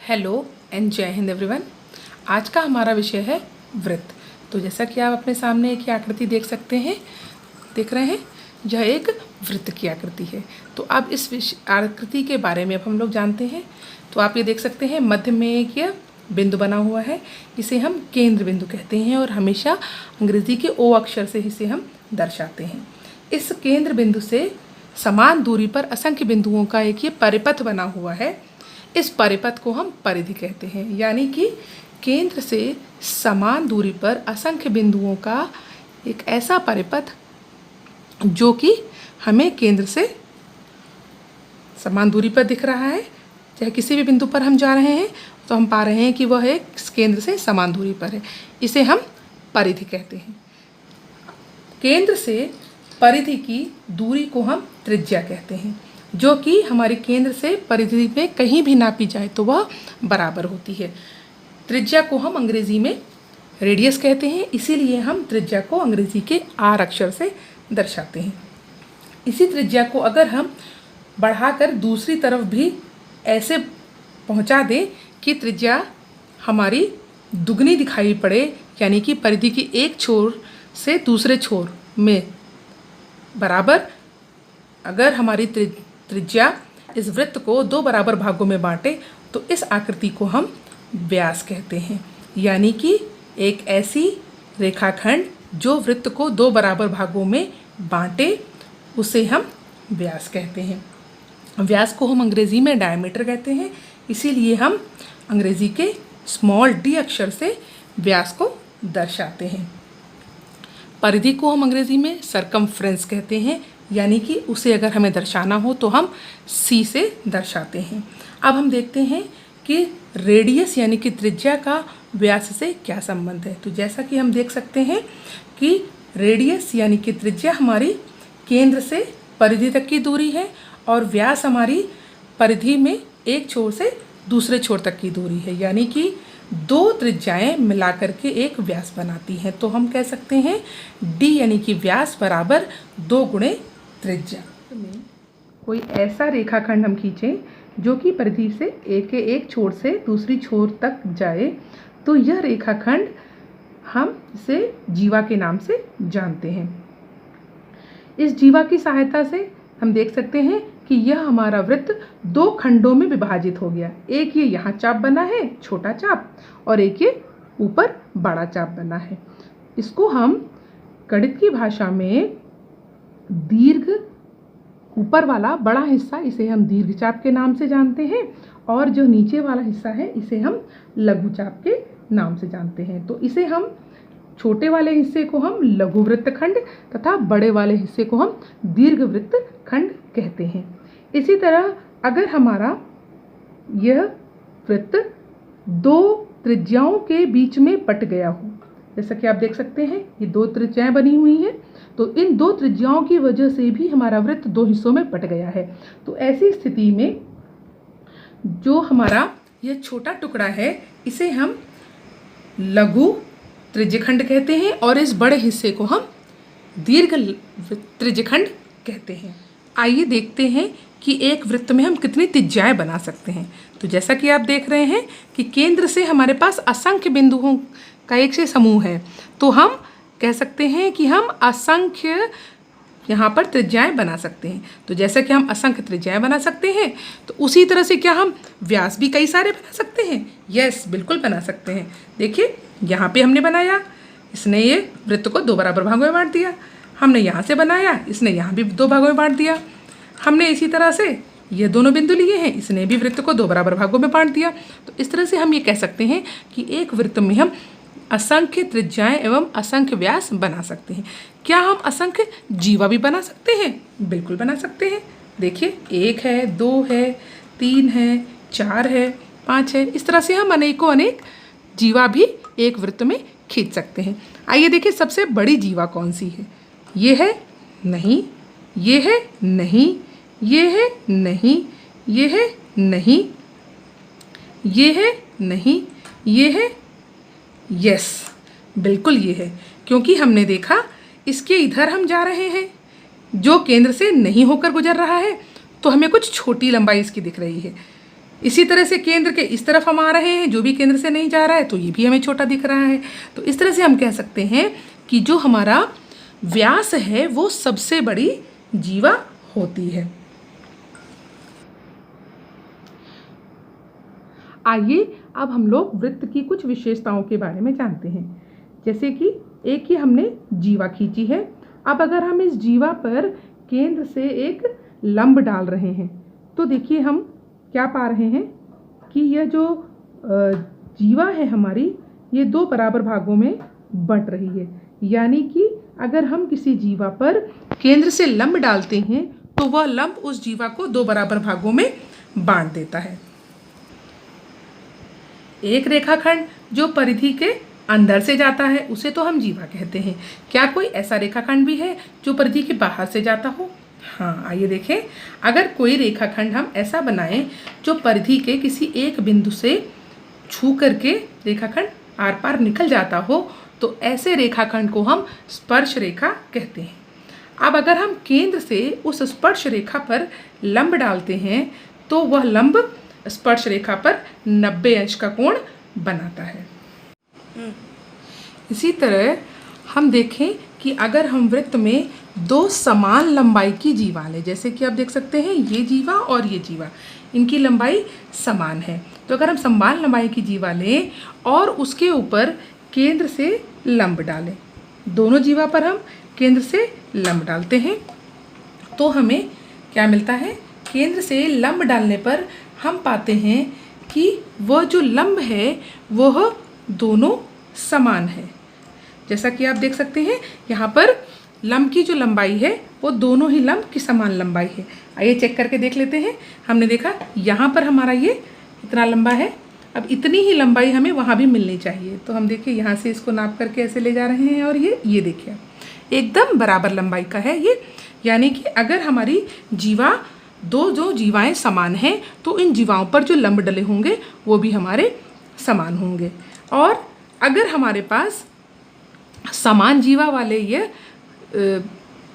Hello and जय Hind everyone. आज का हमारा विषय है वृत्त। तो जैसा कि आप अपने सामने एक आकृति देख सकते हैं, देख रहे हैं, यह एक वृत्त की आकृति है। तो अब इस आकृति के बारे में अब हम लोग जानते हैं। तो आप ये देख सकते हैं मध्य में एक यह बिंदु बना हुआ है, इसे हम केंद्र बिंदु कहते हैं और हमेशा अंग्रेजी के ओ अक्षर से इसे हम दर्शाते हैं। इस केंद्र बिंदु से समान दूरी पर असंख्य बिंदुओं का एक ये परिपथ बना हुआ है। इस परिपथ को हम परिधि कहते हैं, यानी कि केंद्र से समान दूरी पर असंख्य बिंदुओं का एक ऐसा परिपथ जो कि हमें केंद्र से समान दूरी पर दिख रहा है। चाहे किसी भी बिंदु पर हम जा रहे हैं तो हम पा रहे हैं कि वह एक केंद्र से समान दूरी पर है, इसे हम परिधि कहते हैं। केंद्र से परिधि की दूरी को हम त्रिज्या कहते हैं, जो कि हमारे केंद्र से परिधि में कहीं भी नापी जाए तो वह बराबर होती है। त्रिज्या को हम अंग्रेजी में रेडियस कहते हैं, इसीलिए हम त्रिज्या को अंग्रेजी के आर अक्षर से दर्शाते हैं। इसी त्रिज्या को अगर हम बढ़ाकर दूसरी तरफ भी ऐसे पहुंचा दें कि त्रिज्या हमारी दुगनी दिखाई पड़े, यानी कि परिधि की एक छोर से दूसरे छोर में बराबर, अगर हमारी त्रिज्या इस वृत्त को दो बराबर भागों में बांटे तो इस आकृति को हम व्यास कहते हैं। यानी कि एक ऐसी रेखाखंड जो वृत्त को दो बराबर भागों में बांटे उसे हम व्यास कहते हैं। व्यास को हम अंग्रेजी में डायमीटर कहते हैं, इसीलिए हम अंग्रेजी के स्मॉल डी अक्षर से व्यास को दर्शाते हैं। परिधि को हम अंग्रेजी में सरकमफ्रेंस कहते हैं, यानी कि उसे अगर हमें दर्शाना हो तो हम सी से दर्शाते हैं। अब हम देखते हैं कि रेडियस यानी कि त्रिज्या का व्यास से क्या संबंध है। तो जैसा कि हम देख सकते हैं कि रेडियस यानी कि त्रिज्या हमारी केंद्र से परिधि तक की दूरी है और व्यास हमारी परिधि में एक छोर से दूसरे छोर तक की दूरी है, यानी कि दो त्रिज्याएं मिलाकर के एक व्यास बनाती हैं। तो हम कह सकते हैं डी यानी कि व्यास बराबर 2 गुणे त्रिज्या। कोई ऐसा रेखाखंड हम खींचें जो कि परिधि से एक छोर से दूसरी छोर तक जाए, तो यह रेखाखंड हम इसे जीवा के नाम से जानते हैं। इस जीवा की सहायता से हम देख सकते हैं कि यह हमारा वृत्त दो खंडों में विभाजित हो गया। एक ये यहाँ चाप बना है, छोटा चाप, और एक ये ऊपर बड़ा चाप बना है। इसको हम गणित की भाषा में दीर्घ, ऊपर वाला बड़ा हिस्सा इसे हम दीर्घ चाप के नाम से जानते हैं और जो नीचे वाला हिस्सा है इसे हम लघु चाप के नाम से जानते हैं। तो इसे हम छोटे वाले हिस्से को हम लघु वृत्तखंड तथा बड़े वाले हिस्से को हम दीर्घ वृत्तखंड कहते हैं। इसी तरह अगर हमारा यह वृत्त दो त्रिज्याओं के बीच में बट गया हो, जैसा कि आप देख सकते हैं ये दो त्रिज्याएं बनी हुई हैं, तो इन दो त्रिज्याओं की वजह से भी हमारा वृत्त दो हिस्सों में बट गया है। तो ऐसी स्थिति में जो हमारा यह छोटा टुकड़ा है इसे हम लघु त्रिज्यखंड कहते हैं और इस बड़े हिस्से को हम दीर्घ त्रिज्यखंड कहते हैं। आइए देखते हैं कि एक वृत्त में हम कितनी त्रिज्याएं बना सकते हैं। तो जैसा कि आप देख रहे हैं कि केंद्र से हमारे पास असंख्य बिंदुओं का एक से समूह है, तो हम कह सकते हैं कि हम असंख्य यहाँ पर त्रिज्याएं बना सकते हैं। तो जैसा कि हम असंख्य त्रिज्याएं बना सकते हैं, तो उसी तरह से क्या हम व्यास भी कई सारे बना सकते हैं? यस, बिल्कुल बना सकते हैं। देखिए यहाँ पे हमने बनाया, इसने ये वृत्त को दो बराबर भागों में बांट दिया। हमने यहाँ से बनाया, इसने यहाँ भी दो भागों में बांट दिया। हमने इसी तरह से ये दोनों बिंदु लिए हैं, इसने भी वृत्त को दो बराबर भागों में बांट दिया। तो इस तरह से हम ये कह सकते हैं कि एक वृत्त में हम असंख्य त्रिज्याएं एवं असंख्य व्यास बना सकते हैं। क्या हम असंख्य जीवा भी बना सकते हैं? बिल्कुल बना सकते हैं। देखिए 1 है, 2 है, 3 है, 4 है, 5 है, इस तरह से हम अनेक जीवा भी एक वृत्त में खींच सकते हैं। आइए देखिए सबसे बड़ी जीवा कौन सी है। ये है नहीं, ये है नहीं, ये है नहीं, ये है नहीं, ये है नहीं, ये है यस, बिल्कुल ये है, क्योंकि हमने देखा इसके इधर हम जा रहे हैं जो केंद्र से नहीं होकर गुजर रहा है, तो हमें कुछ छोटी लंबाई इसकी दिख रही है। इसी तरह से केंद्र के इस तरफ हम आ रहे हैं, जो भी केंद्र से नहीं जा रहा है तो ये भी हमें छोटा दिख रहा है। तो इस तरह से हम कह सकते हैं कि जो हमारा व्यास है वो सबसे बड़ी जीवा होती है। आइए अब हम लोग वृत्त की कुछ विशेषताओं के बारे में जानते हैं। जैसे कि एक ही हमने जीवा खींची है। अब अगर हम इस जीवा पर केंद्र से एक लंब डाल रहे हैं तो देखिए हम क्या पा रहे हैं कि यह जो जीवा है हमारी, ये दो बराबर भागों में बंट रही है। यानी कि अगर हम किसी जीवा पर केंद्र से लंब डालते हैं तो वह लंब उस जीवा को दो बराबर भागों में बांट देता है। एक रेखाखंड जो परिधि के अंदर से जाता है उसे तो हम जीवा कहते हैं। क्या कोई ऐसा रेखाखंड भी है जो परिधि के बाहर से जाता हो? हाँ, आइए देखें। अगर कोई रेखाखंड हम ऐसा बनाएं जो परिधि के किसी एक बिंदु से छू करके रेखाखंड आर पार निकल जाता हो तो ऐसे रेखाखंड को हम स्पर्श रेखा कहते हैं। अब अगर हम केंद्र से उस स्पर्श रेखा पर लंब डालते हैं तो वह लंब स्पर्श रेखा पर 90 अंश का कोण बनाता है। इसी तरह हम देखें कि अगर हम वृत्त में दो समान लंबाई की जीवा लें, जैसे कि आप देख सकते हैं ये जीवा और ये जीवा, इनकी लंबाई समान है। तो अगर हम समान लंबाई की जीवा लें और उसके ऊपर केंद्र से लंब डालें, दोनों जीवा पर हम केंद्र से लंब डालते हैं तो हमें क्या मिलता है? केंद्र से लंब डालने पर हम पाते हैं कि वह जो लंब है वह दोनों समान है। जैसा कि आप देख सकते हैं यहाँ पर लंब की जो लंबाई है वो दोनों ही लंब की समान लंबाई है। आइए चेक करके देख लेते हैं। हमने देखा यहाँ पर हमारा ये इतना लंबा है, अब इतनी ही लंबाई हमें वहाँ भी मिलनी चाहिए। तो हम देखिए यहाँ से इसको नाप करके ऐसे ले जा रहे हैं और ये देखिए एकदम बराबर लंबाई का है ये। यानी कि अगर हमारी जीवा दो जो जीवाएं समान हैं तो इन जीवाओं पर जो लंब डले होंगे वो भी हमारे समान होंगे। और अगर हमारे पास समान जीवा वाले ये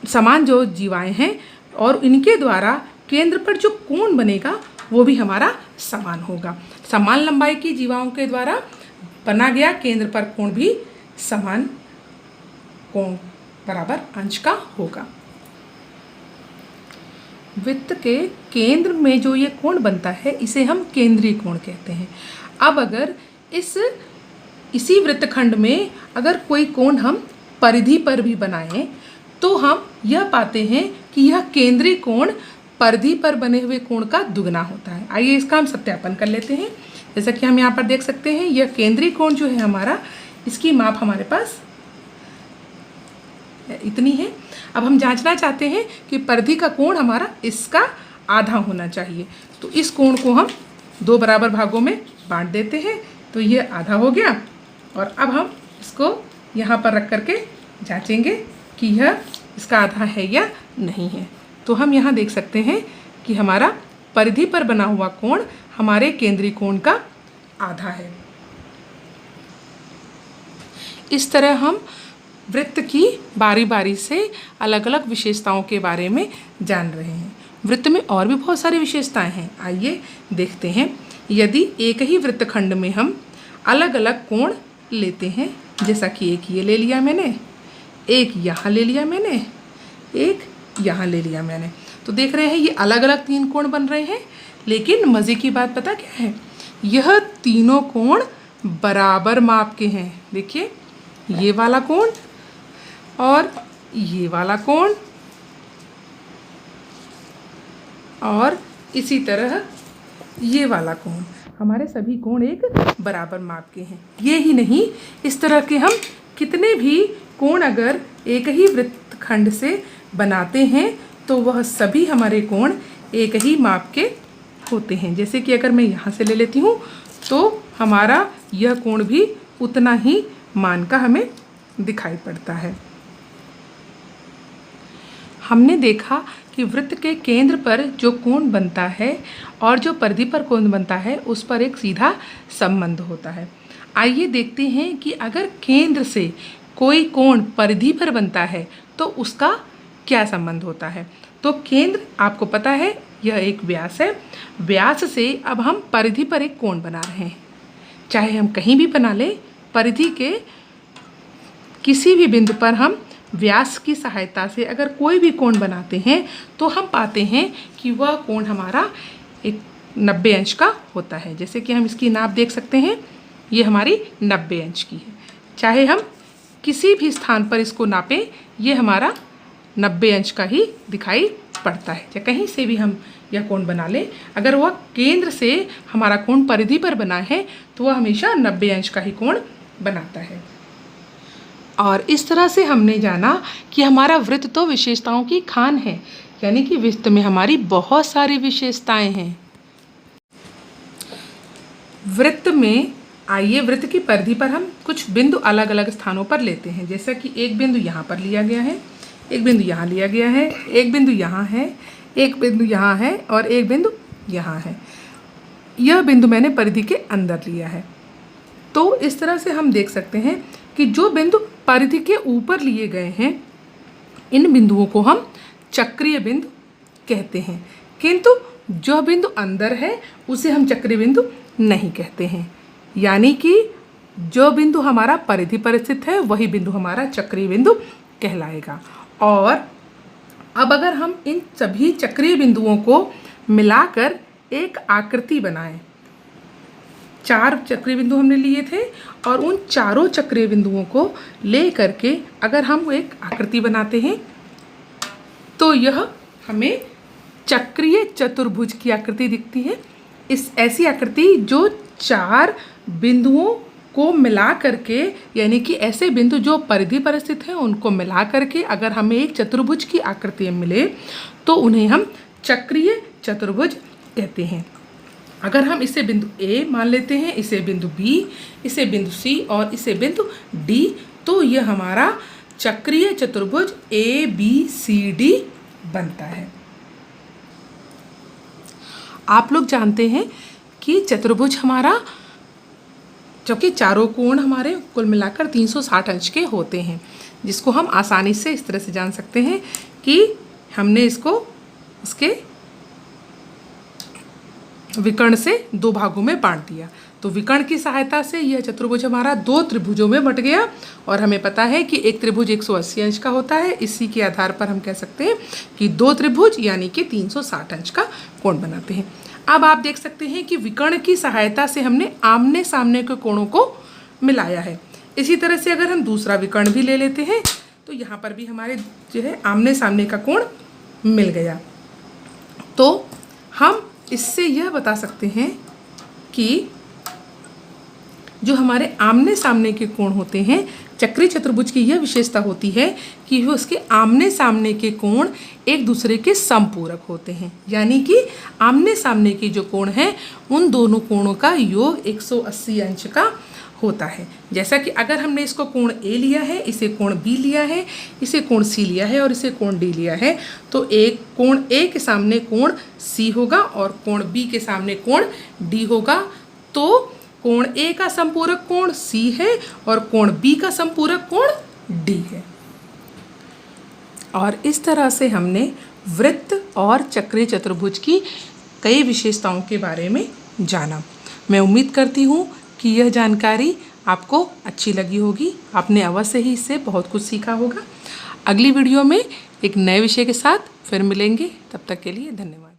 समान जो जीवाएं हैं और इनके द्वारा केंद्र पर जो कोण बनेगा वो भी हमारा समान होगा। समान लंबाई की जीवाओं के द्वारा बना गया केंद्र पर कोण भी समान कोण बराबर अंश का होगा। वृत्त के केंद्र में जो ये कोण बनता है इसे हम केंद्रीय कोण कहते हैं। अब अगर इसी वृत्तखंड में अगर कोई कोण हम परिधि पर भी बनाएं तो हम यह पाते हैं कि यह केंद्रीय कोण परिधि पर बने हुए कोण का दुगना होता है। आइए इसका हम सत्यापन कर लेते हैं। जैसा कि हम यहाँ पर देख सकते हैं यह केंद्रीय कोण जो है हमारा, इसकी माप हमारे पास इतनी है। अब हम जांचना चाहते हैं कि परिधि का कोण हमारा इसका आधा होना चाहिए। तो इस कोण को हम दो बराबर भागों में बांट देते हैं तो ये आधा हो गया। और अब हम इसको यहाँ पर रख करके जांचेंगे कि यह इसका आधा है या नहीं है। तो हम यहाँ देख सकते हैं कि हमारा परिधि पर बना हुआ कोण हमारे केंद्रीय कोण का आधा है। इस तरह हम वृत्त की बारी बारी से अलग अलग विशेषताओं के बारे में जान रहे हैं। वृत्त में और भी बहुत सारी विशेषताएं हैं, आइए देखते हैं। यदि एक ही वृत्तखंड में हम अलग अलग कोण लेते हैं, जैसा कि एक ये ले लिया मैंने, एक यहाँ ले लिया मैंने, एक यहाँ ले लिया मैंने, तो देख रहे हैं ये अलग अलग तीन कोण बन रहे हैं। लेकिन मज़े की बात पता क्या है? यह तीनों कोण बराबर माप के हैं। देखिए ये वाला कोण और ये वाला कोण और इसी तरह ये वाला कोण, हमारे सभी कोण एक बराबर माप के हैं। ये ही नहीं, इस तरह के हम कितने भी कोण अगर एक ही वृत्तखंड से बनाते हैं तो वह सभी हमारे कोण एक ही माप के होते हैं। जैसे कि अगर मैं यहाँ से ले लेती हूँ तो हमारा यह कोण भी उतना ही मान का हमें दिखाई पड़ता है। हमने देखा कि वृत्त के केंद्र पर जो कोण बनता है और जो परिधि पर कोण बनता है उस पर एक सीधा संबंध होता है। आइए देखते हैं कि अगर केंद्र से कोई कोण परिधि पर बनता है तो उसका क्या संबंध होता है। तो केंद्र आपको पता है यह एक व्यास है। व्यास से अब हम परिधि पर एक कोण बना रहे हैं। चाहे हम कहीं भी बना लें, परिधि के किसी भी बिंदु पर हम व्यास की सहायता से अगर कोई भी कोण बनाते हैं तो हम पाते हैं कि वह कोण हमारा एक 90 अंश का होता है। जैसे कि हम इसकी नाप देख सकते हैं, ये हमारी 90 अंश की है। चाहे हम किसी भी स्थान पर इसको नापें, ये हमारा 90 अंश का ही दिखाई पड़ता है। या कहीं से भी हम यह कोण बना लें, अगर वह केंद्र से हमारा कोण परिधि पर बना है तो वह हमेशा 90 अंश का ही कोण बनाता है। और इस तरह से हमने जाना कि हमारा वृत्त तो विशेषताओं की खान है, यानी कि वृत्त में हमारी बहुत सारी विशेषताएं हैं। वृत्त में आइए वृत्त की परिधि पर हम कुछ बिंदु अलग अलग स्थानों पर लेते हैं। जैसा कि एक बिंदु यहाँ पर लिया गया है, एक बिंदु यहाँ लिया गया है, एक बिंदु यहाँ है, एक बिंदु यहाँ है और एक बिंदु यहाँ है। यह बिंदु मैंने परिधि के अंदर लिया है। तो इस तरह से हम देख सकते हैं कि जो बिंदु परिधि के ऊपर लिए गए हैं, इन बिंदुओं को हम चक्रीय बिंदु कहते हैं, किंतु जो बिंदु अंदर है उसे हम चक्रीय बिंदु नहीं कहते हैं। यानी कि जो बिंदु हमारा परिधि पर स्थित है वही बिंदु हमारा चक्रीय बिंदु कहलाएगा। और अब अगर हम इन सभी चक्रीय बिंदुओं को मिलाकर एक आकृति बनाएं, 4 चक्रीय बिंदु हमने लिए थे और उन चारों चक्रीय बिंदुओं को ले करके अगर हम एक आकृति बनाते हैं तो यह हमें चक्रीय चतुर्भुज की आकृति दिखती है। इस ऐसी आकृति जो 4 बिंदुओं को मिला करके, यानी कि ऐसे बिंदु जो परिधि पर स्थित हैं उनको मिला करके अगर हमें एक चतुर्भुज की आकृति मिले तो उन्हें हम चक्रीय चतुर्भुज कहते हैं। अगर हम इसे बिंदु A मान लेते हैं, इसे बिंदु B, इसे बिंदु C और इसे बिंदु D, तो यह हमारा चक्रीय चतुर्भुज ABCD बनता है। आप लोग जानते हैं कि चतुर्भुज हमारा, जबकि चारों कोण हमारे कुल मिलाकर 360 अंश के होते हैं, जिसको हम आसानी से इस तरह से जान सकते हैं कि हमने इसको उसके विकर्ण से 2 भागों में बांट दिया। तो विकर्ण की सहायता से यह चतुर्भुज हमारा 2 त्रिभुजों में बट गया और हमें पता है कि एक त्रिभुज 180 अंश का होता है। इसी के आधार पर हम कह सकते हैं कि 2 त्रिभुज यानी कि 360 अंश का कोण बनाते हैं। अब आप देख सकते हैं कि विकर्ण की सहायता से हमने आमने सामने के कोणों को मिलाया है। इसी तरह से अगर हम दूसरा विकर्ण भी ले लेते हैं तो यहाँ पर भी हमारे जो है आमने सामने का कोण मिल गया। तो हम इससे यह बता सकते हैं कि जो हमारे आमने सामने के कोण होते हैं, चक्रीय चतुर्भुज की यह विशेषता होती है कि वो उसके आमने सामने के कोण एक दूसरे के समपूरक होते हैं। यानी कि आमने सामने के जो कोण हैं उन दोनों कोणों का योग 180 अंश का होता है। जैसा कि अगर हमने इसको कोण A लिया है, इसे कोण B लिया है, इसे कोण C लिया है और इसे कोण D लिया है, तो एक कोण A के सामने कोण C होगा और कोण B के सामने कोण D होगा। तो कोण A का संपूरक कोण C है और कोण B का संपूरक कोण D है। और इस तरह से हमने वृत्त और चक्रीय चतुर्भुज की कई विशेषताओं के बारे में जाना। मैं उम्मीद करती हूँ कि यह जानकारी आपको अच्छी लगी होगी। आपने अवश्य ही इससे बहुत कुछ सीखा होगा। अगली वीडियो में एक नए विषय के साथ फिर मिलेंगे। तब तक के लिए धन्यवाद।